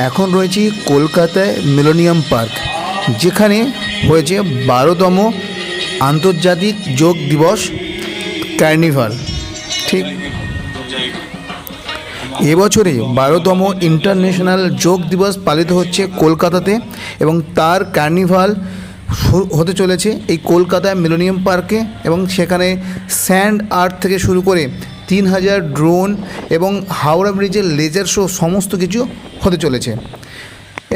এখন রয়েছি কলকাতায় মিলেনিয়াম পার্ক, যেখানে হয়েছে 12তম আন্তর্জাতিক যোগ দিবস কার্নিভাল। ঠিক এবছরে 12তম ইন্টারন্যাশনাল যোগ দিবস পালিত হচ্ছে কলকাতাতে, এবং তার কার্নিভাল হতে চলেছে এই কলকাতায় মিলেনিয়াম পার্কে। এবং সেখানে স্যান্ড আর্ট থেকে শুরু করে 3000 ড্রোন এবং হাওড়া ব্রিজের লেজার শো সমস্ত কিছু হতে চলেছে।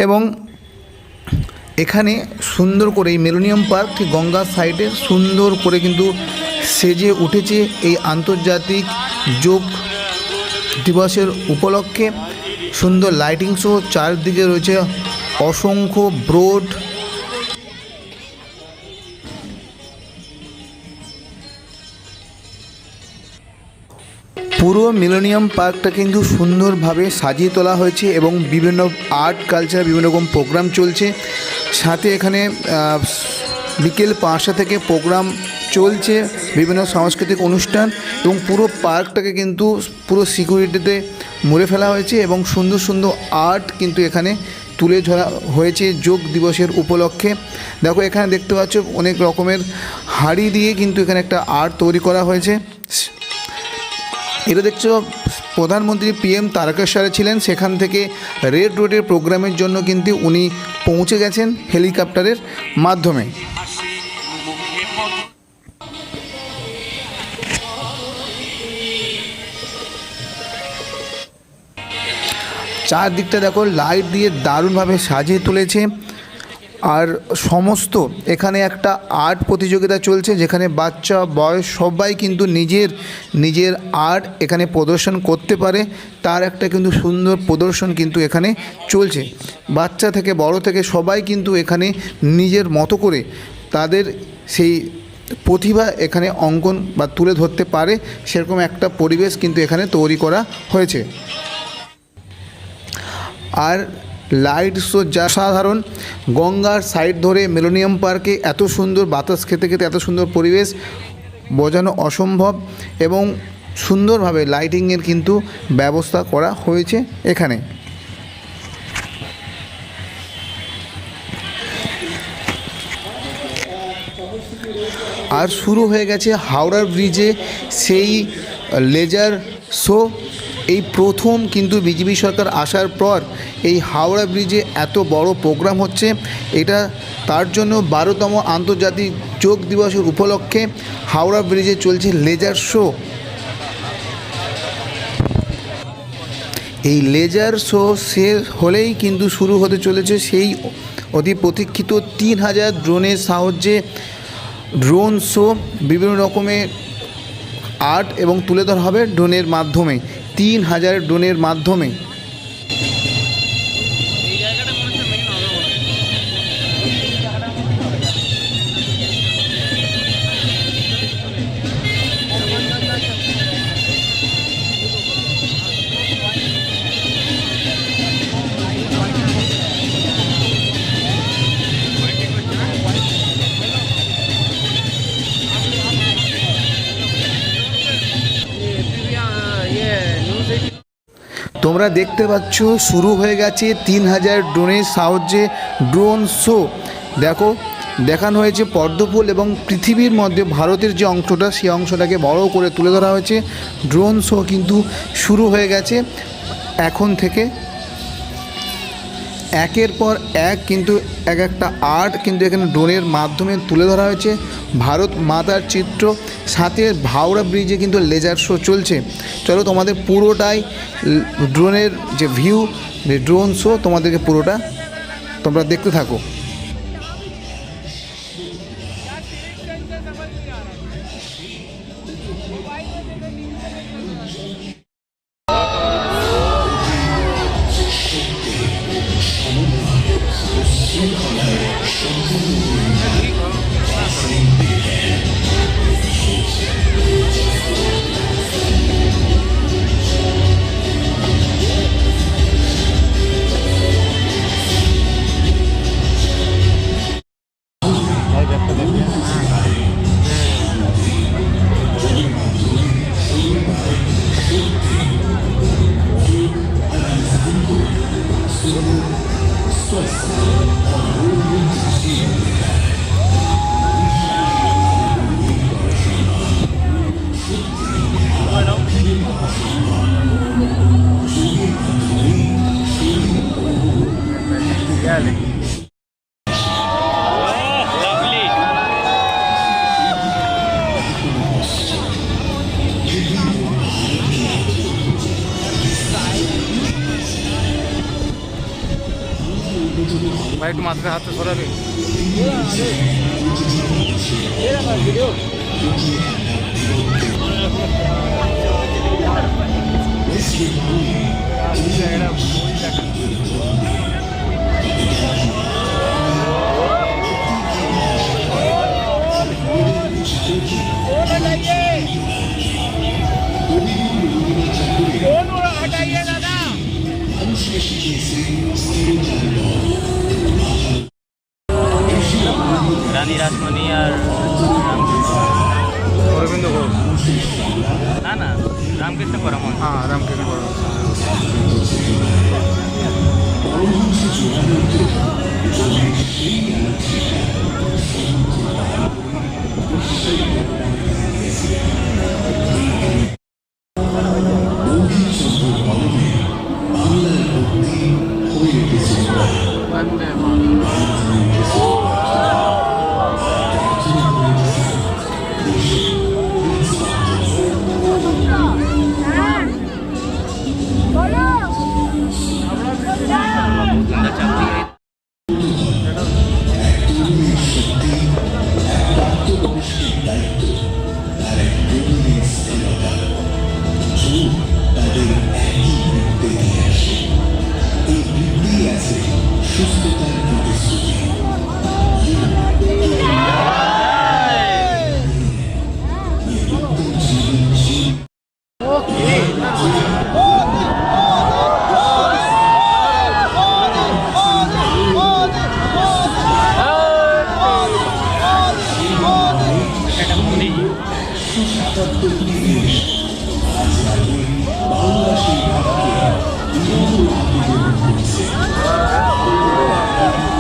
এবং এখানে সুন্দর করে এই মিলেনিয়াম পার্ক ঠিক গঙ্গার সাইডে সুন্দর করে কিন্তু সেজে উঠেছে এই আন্তর্জাতিক যোগ দিবসের উপলক্ষে। সুন্দর লাইটিং শো, চারদিকে রয়েছে অসংখ্য বোর্ড। পুরো মিলেনিয়াম পার্কটা কিন্তু সুন্দরভাবে সাজিয়ে তোলা হয়েছে এবং বিভিন্ন আর্ট কালচার বিভিন্ন রকম প্রোগ্রাম চলছে। সাথে এখানে বিকেল 5টা থেকে প্রোগ্রাম চলছে, বিভিন্ন সাংস্কৃতিক অনুষ্ঠান, এবং পুরো পার্কটাকে কিন্তু পুরো সিকিউরিটিতে মুড়ে ফেলা হয়েছে এবং সুন্দর সুন্দর আর্ট কিন্তু এখানে তুলে ধরা হয়েছে যোগ দিবসের উপলক্ষে। দেখো এখানে দেখতে পাচ্ছ অনেক রকমের হাড়ি দিয়ে কিন্তু এখানে একটা আর্ট তৈরি করা হয়েছে। এটা দেখছো প্রধানমন্ত্রী PM তারকেশ্বরে ছিলেন, সেখান থেকে রেড রোডের প্রোগ্রামের জন্য কিন্তু উনি পৌঁছে গেছেন হেলিকপ্টারের মাধ্যমে। চারদিকটা দেখো লাইট দিয়ে দারুণভাবে সাজিয়ে তুলেছে। আর সমস্ত এখানে একটা আর্ট প্রতিযোগিতা চলছে, যেখানে বাচ্চা বয়স সবাই কিন্তু নিজের আর্ট এখানে প্রদর্শন করতে পারে। তার একটা কিন্তু সুন্দর প্রদর্শন কিন্তু এখানে চলছে। বাচ্চা থেকে বড় থেকে সবাই কিন্তু এখানে নিজের মতো করে তাদের সেই প্রতিভা এখানে অঙ্কন বা তুলে ধরতে পারে, সেরকম একটা পরিবেশ কিন্তু এখানে তৈরি করা হয়েছে। আর লাইট শো যা সাধারণ, গঙ্গার সাইড ধরে মিলেনিয়াম পার্কে এত সুন্দর বাতাস খেতে খেতে এত সুন্দর পরিবেশ বোঝানো অসম্ভব, এবং সুন্দরভাবে লাইটিংয়ের কিন্তু ব্যবস্থা করা হয়েছে এখানে। আর শুরু হয়ে গেছে হাওড়া ব্রিজে সেই লেজার শো। এই প্রথম কিন্তু বিজেপি সরকার আসার পর এই হাওড়া ব্রিজে এত বড় প্রোগ্রাম হচ্ছে। এটা তার জন্য 12তম আন্তর্জাতিক যোগ দিবসের উপলক্ষে হাওড়া ব্রিজে চলছে লেজার শো। এই লেজার শো শেষ হলেই কিন্তু শুরু হতে চলেছে সেই অতি প্রতীক্ষিত 3000 ড্রোনের সাহায্যে ড্রোন শো। বিভিন্ন রকমের আর্ট এবং তুলে ধরা হবে ড্রোনের মাধ্যমে, 3000 ড্রোনের মাধ্যমে। তোমরা দেখতে পাচ্ছ শুরু হয়ে গেছে 3000 ড্রোনের সাহায্যে ড্রোন শো। দেখো দেখানো হয়েছে পদ্মফুল এবং পৃথিবীর মধ্যে ভারতের যে অংশটা সেই অংশটাকে বড় করে তুলে ধরা হয়েছে। ড্রোন শো কিন্তু শুরু হয়ে গেছে এখন থেকে। একের পর এক কিন্তু এক একটা আর্ট কিন্তু এখানে ড্রোনের মাধ্যমে তুলে ধরা হয়েছে। ভারত মাতার চিত্র, সাথে হাওড়া ব্রিজে কিন্তু লেজার শো চলছে। চলো তোমাদের পুরোটাই ড্রোনের যে ভিউ, ড্রোন শো তোমাদেরকে পুরোটা তোমরা দেখতে থাকো। হাতে হাতে সরাবে। রানী রাসমণি আর অরবিন্দ ঘোষ। না না, রামকৃষ্ণ পরমহংস। হ্যাঁ, রামকৃষ্ণ পরমহংস।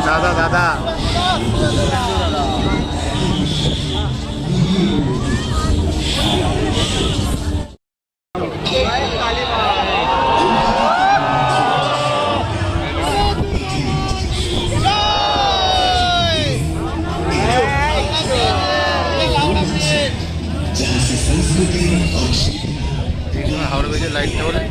দাদা দাদা হাওড়া ব্রিজের লাইটটা বলে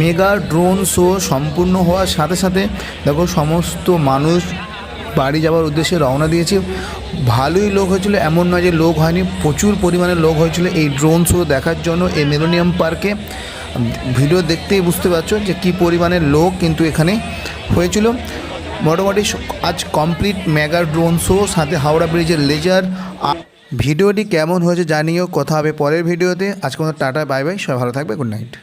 মেগা ড্রোন শো সম্পূর্ণ হওয়ার সাথে সাথে দেখো সমস্ত মানুষ বাড়ি যাওয়ার উদ্দেশ্যে রওনা দিয়েছে। ভালোই লোক হয়েছিল, এমন নয় যে লোক হয়নি, প্রচুর পরিমাণে লোক হয়েছিল এই ড্রোন শো দেখার জন্য এই মিলেনিয়াম পার্কে। ভিডিও দেখতেই বুঝতে পারছো যে কী পরিমাণে লোক কিন্তু এখানে হয়েছিল। মোটামুটি আজ কমপ্লিট মেগা ড্রোন শো, সাথে হাওড়া ব্রিজের লেজার। ভিডিওটি কেমন হয়েছে জানিও, কথা হবে পরের ভিডিওতে। আজকে টাটা, বাই বাই, সবাই ভালো থাকবে, গুড নাইট।